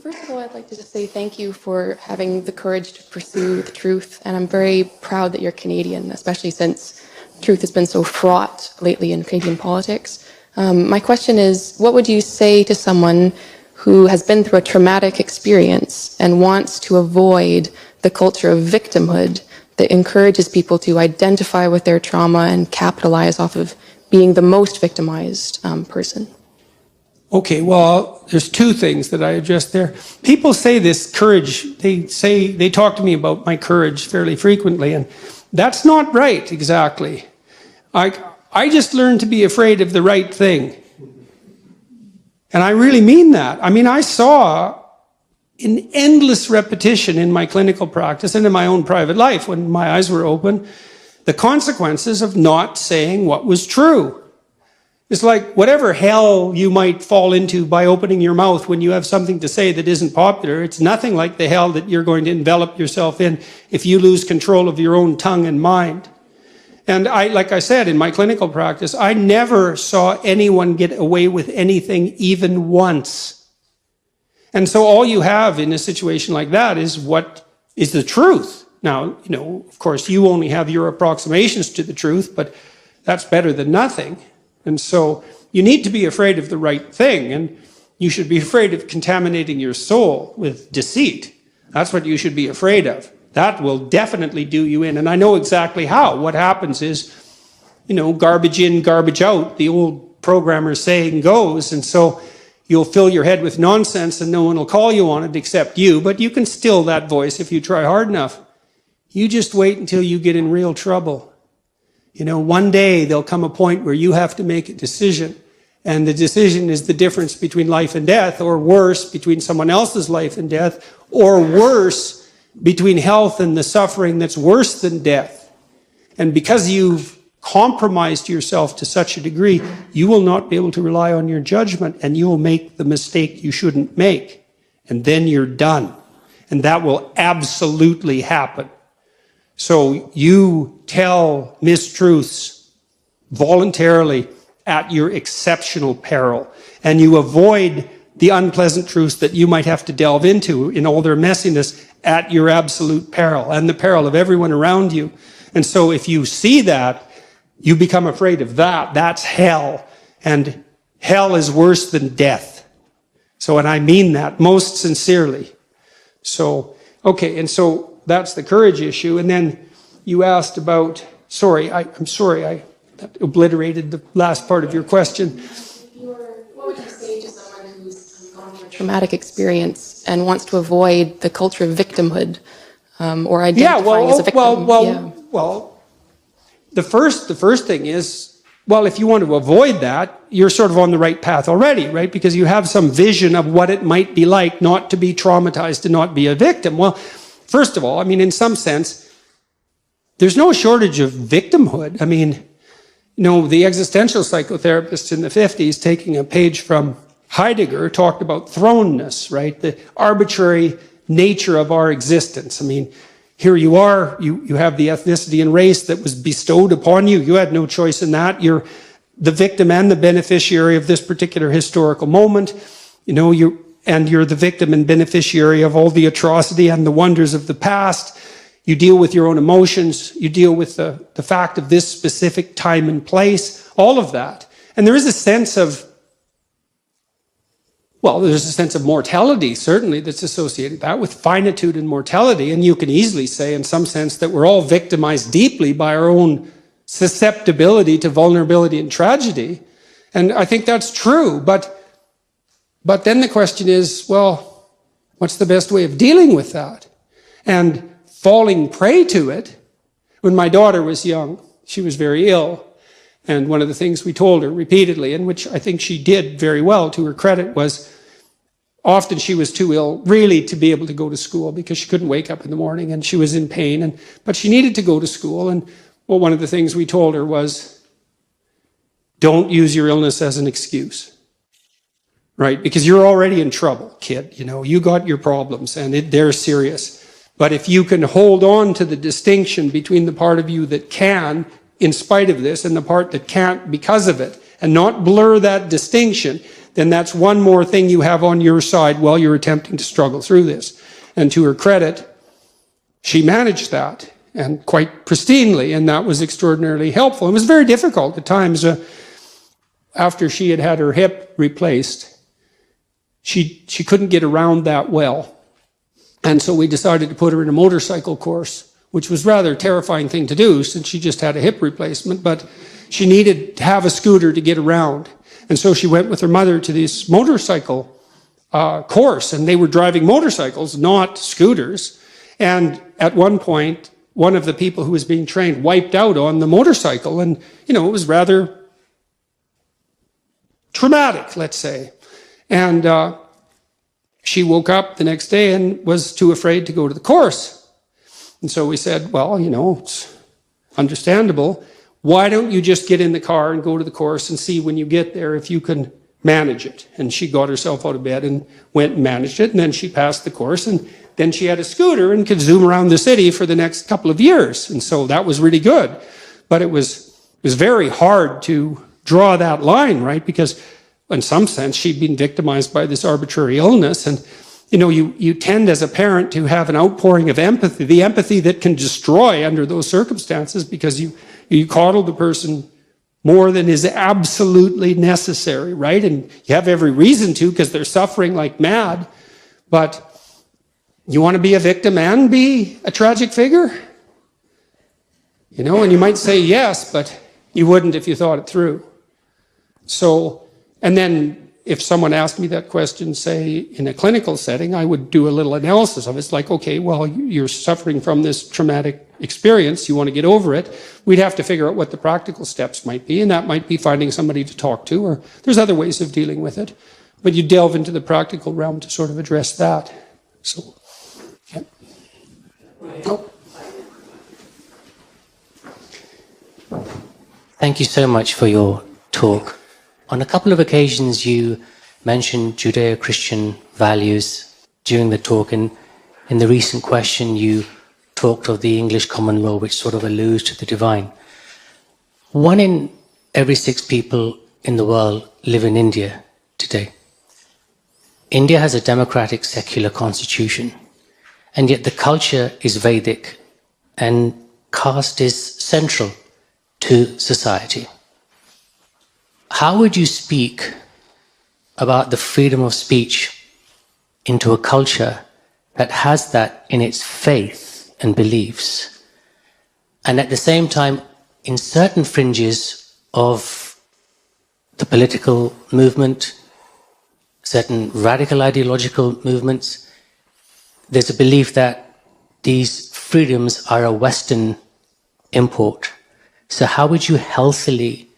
First of all, I'd like to just say thank you for having the courage to pursue the truth. And I'm very proud that you're Canadian, especially since truth has been so fraught lately in Canadian politics. My question is, what would you say to someone who has been through a traumatic experience and wants to avoid the culture of victimhood that encourages people to identify with their trauma and capitalize off of being the most victimized person? Okay, well, there's two things that I address there. People say this courage, they talk to me about my courage fairly frequently, and that's not right exactly. I just learned to be afraid of the right thing. And I really mean that. I mean, I saw in endless repetition in my clinical practice and in my own private life when my eyes were open, the consequences of not saying what was true. It's like whatever hell you might fall into by opening your mouth when you have something to say that isn't popular, it's nothing like the hell that you're going to envelop yourself in if you lose control of your own tongue and mind. And like I said, in my clinical practice, I never saw anyone get away with anything even once. And so all you have in a situation like that is what is the truth. Now, of course, you only have your approximations to the truth, but that's better than nothing. And so you need to be afraid of the right thing, and you should be afraid of contaminating your soul with deceit. That's what you should be afraid of. That will definitely do you in, and I know exactly how. What happens is, garbage in, garbage out, the old programmer saying goes, and so you'll fill your head with nonsense and no one will call you on it except you, but you can still that voice if you try hard enough. You just wait until you get in real trouble. One day there'll come a point where you have to make a decision, and the decision is the difference between life and death, or worse, between someone else's life and death, or worse, between health and the suffering that's worse than death. And because you've compromised yourself to such a degree, you will not be able to rely on your judgment, and you will make the mistake you shouldn't make. And then you're done. And that will absolutely happen. So you tell mistruths voluntarily at your exceptional peril, and you avoid the unpleasant truths that you might have to delve into in all their messiness at your absolute peril and the peril of everyone around you. And so if you see that, you become afraid of that. That's hell. And hell is worse than death. So, and I mean that most sincerely. So, okay, and so that's the courage issue. And then you asked about, I'm sorry, I obliterated the last part of your question. What would you say to someone who's gone through a traumatic experience and wants to avoid the culture of victimhood or identifying as a victim? Well, the first thing is, well, if you want to avoid that, you're sort of on the right path already, right? Because you have some vision of what it might be like not to be traumatized, to not be a victim. Well, first of all, I mean, in some sense, there's no shortage of victimhood. I mean, the existential psychotherapists in the 50s, taking a page from Heidegger, talked about thrownness, right? The arbitrary nature of our existence. I mean, here you are, you have the ethnicity and race that was bestowed upon you. You had no choice in that. You're the victim and the beneficiary of this particular historical moment. You're the victim and beneficiary of all the atrocity and the wonders of the past. You deal with your own emotions. You deal with the fact of this specific time and place, all of that. And there is a sense of, there's a sense of mortality, certainly, that's associated with that, with finitude and mortality. And you can easily say, in some sense, that we're all victimized deeply by our own susceptibility to vulnerability and tragedy. And I think that's true. But then the question is, well, what's the best way of dealing with that? And falling prey to it. When my daughter was young, she was very ill. And one of the things we told her repeatedly, and which I think she did very well to her credit, was often she was too ill really to be able to go to school because she couldn't wake up in the morning and she was in pain. But she needed to go to school. And one of the things we told her was, don't use your illness as an excuse. Right? Because you're already in trouble, kid. You got your problems and they're serious. But if you can hold on to the distinction between the part of you that can, in spite of this, and the part that can't because of it, and not blur that distinction, then that's one more thing you have on your side while you're attempting to struggle through this. And to her credit, she managed that, and quite pristinely, and that was extraordinarily helpful. It was very difficult at times. After she had had her hip replaced, she couldn't get around that well. And so we decided to put her in a motorcycle course, which was rather a terrifying thing to do since she just had a hip replacement, but she needed to have a scooter to get around. And so she went with her mother to this motorcycle course, and they were driving motorcycles, not scooters. And at one point, one of the people who was being trained wiped out on the motorcycle, and, it was rather traumatic, let's say. And she woke up the next day and was too afraid to go to the course. And so we said, well, it's understandable. Why don't you just get in the car and go to the course and see when you get there if you can manage it? And she got herself out of bed and went and managed it, and then she passed the course, and then she had a scooter and could zoom around the city for the next couple of years. And so that was really good. But it was very hard to draw that line, right? Because in some sense, she'd been victimized by this arbitrary illness. And, you tend as a parent to have an outpouring of empathy, the empathy that can destroy under those circumstances, because you coddle the person more than is absolutely necessary, right? And you have every reason to, because they're suffering like mad. But you want to be a victim and be a tragic figure? And you might say yes, but you wouldn't if you thought it through. So, and then if someone asked me that question, say, in a clinical setting, I would do a little analysis of it. It's like, okay, well, you're suffering from this traumatic experience. You want to get over it. We'd have to figure out what the practical steps might be, and that might be finding somebody to talk to, or there's other ways of dealing with it. But you delve into the practical realm to sort of address that. So, yeah. Oh. Thank you so much for your talk. On a couple of occasions, you mentioned Judeo-Christian values during the talk, and in the recent question, you talked of the English common law, which sort of alludes to the divine. 1 in every 6 people in the world live in India today. India has a democratic, secular constitution, and yet the culture is Vedic, and caste is central to society. How would you speak about the freedom of speech into a culture that has that in its faith and beliefs, and at the same time, in certain fringes of the political movement, certain radical ideological movements, there's a belief that these freedoms are a Western import. So how would you healthily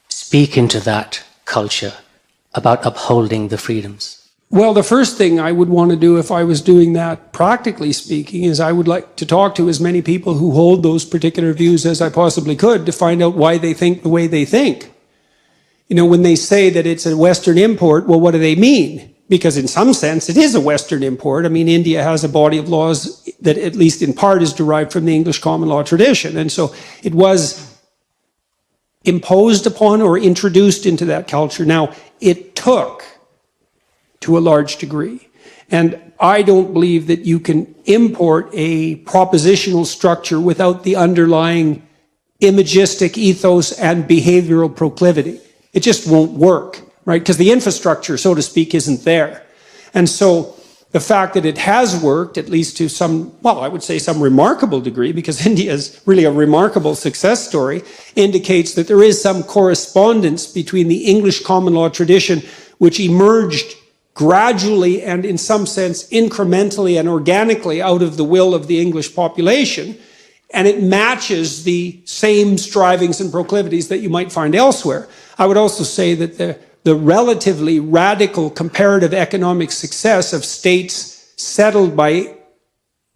speak into that culture about upholding the freedoms? Well, the first thing I would want to do if I was doing that, practically speaking, is I would like to talk to as many people who hold those particular views as I possibly could to find out why they think the way they think. When they say that it's a Western import, well, what do they mean? Because in some sense, it is a Western import. I mean, India has a body of laws that at least in part is derived from the English common law tradition. And so it was imposed upon or introduced into that culture. Now, it took to a large degree. And I don't believe that you can import a propositional structure without the underlying imagistic ethos and behavioral proclivity. It just won't work, right? Because the infrastructure, so to speak, isn't there. And so the fact that it has worked, at least to some, well, I would say some remarkable degree, because India is really a remarkable success story, indicates that there is some correspondence between the English common law tradition, which emerged gradually and in some sense incrementally and organically out of the will of the English population, and it matches the same strivings and proclivities that you might find elsewhere. I would also say that the relatively radical comparative economic success of states settled by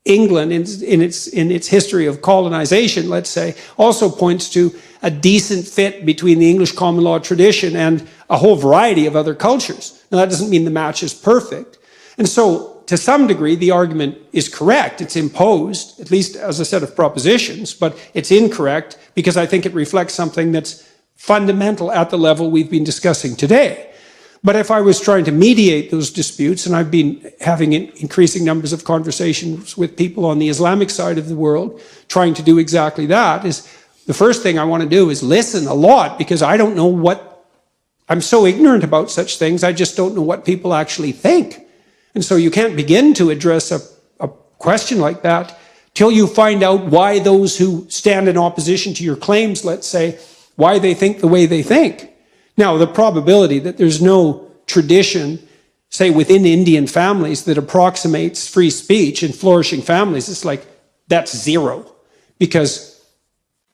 England in its history of colonization, let's say, also points to a decent fit between the English common law tradition and a whole variety of other cultures. Now, that doesn't mean the match is perfect. And so, to some degree, the argument is correct. It's imposed, at least as a set of propositions, but it's incorrect because I think it reflects something that's fundamental at the level we've been discussing today. But if I was trying to mediate those disputes, and I've been having increasing numbers of conversations with people on the Islamic side of the world, trying to do exactly that, is the first thing I want to do is listen a lot, because I don't know what, I'm so ignorant about such things, I just don't know what people actually think. And so you can't begin to address a question like that till you find out why those who stand in opposition to your claims, let's say, why they think the way they think. Now, the probability that there's no tradition, say within Indian families, that approximates free speech in flourishing families, it's like, that's zero. Because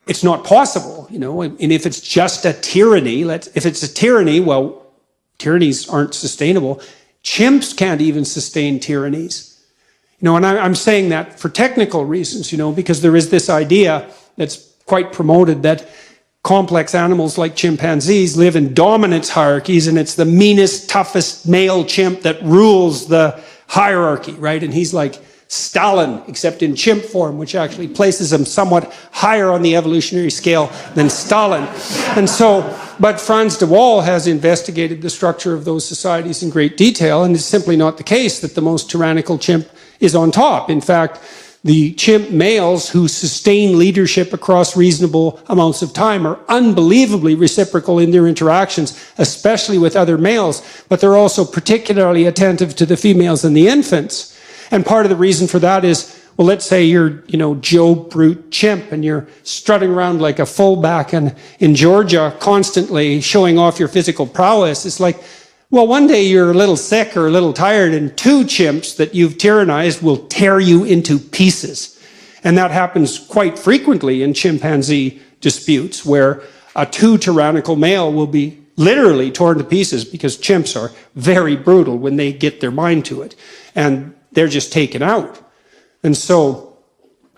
it's not possible, you know, and if it's just a tyranny, if it's a tyranny, well, tyrannies aren't sustainable. Chimps can't even sustain tyrannies. You know, and I'm saying that for technical reasons, you know, because there is this idea that's quite promoted that complex animals like chimpanzees live in dominance hierarchies, and it's the meanest, toughest male chimp that rules the hierarchy, right? And he's like Stalin, except in chimp form, which actually places him somewhat higher on the evolutionary scale than Stalin. And so, but Frans de Waal has investigated the structure of those societies in great detail, and it's simply not the case that the most tyrannical chimp is on top. In fact, the chimp males who sustain leadership across reasonable amounts of time are unbelievably reciprocal in their interactions, especially with other males, but they're also particularly attentive to the females and the infants. And part of the reason for that is, well, let's say you're, you know, Joe Brute chimp, and you're strutting around like a fullback in Georgia, constantly showing off your physical prowess. It's like, well, one day you're a little sick or a little tired, and two chimps that you've tyrannized will tear you into pieces. And that happens quite frequently in chimpanzee disputes, where a too tyrannical male will be literally torn to pieces, because chimps are very brutal when they get their mind to it. And they're just taken out. And so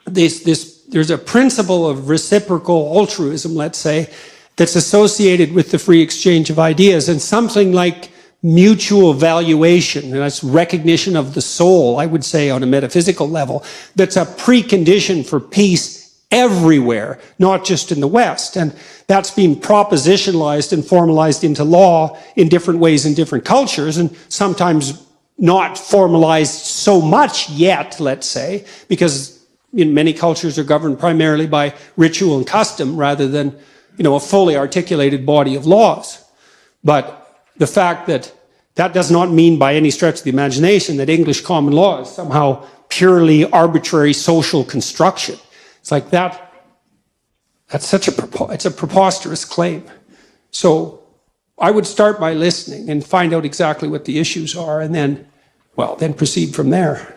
there's a principle of reciprocal altruism, let's say, that's associated with the free exchange of ideas, and something like mutual valuation, and that's recognition of the soul, I would say, on a metaphysical level, that's a precondition for peace everywhere, not just in the West. And that's been propositionalized and formalized into law in different ways in different cultures, and sometimes not formalized so much yet, let's say, because in many cultures are governed primarily by ritual and custom rather than, you know, a fully articulated body of laws. But the fact that that does not mean by any stretch of the imagination that English common law is somehow purely arbitrary social construction. It's like that's such it's a preposterous claim. So I would start by listening and find out exactly what the issues are, and then, well, then proceed from there.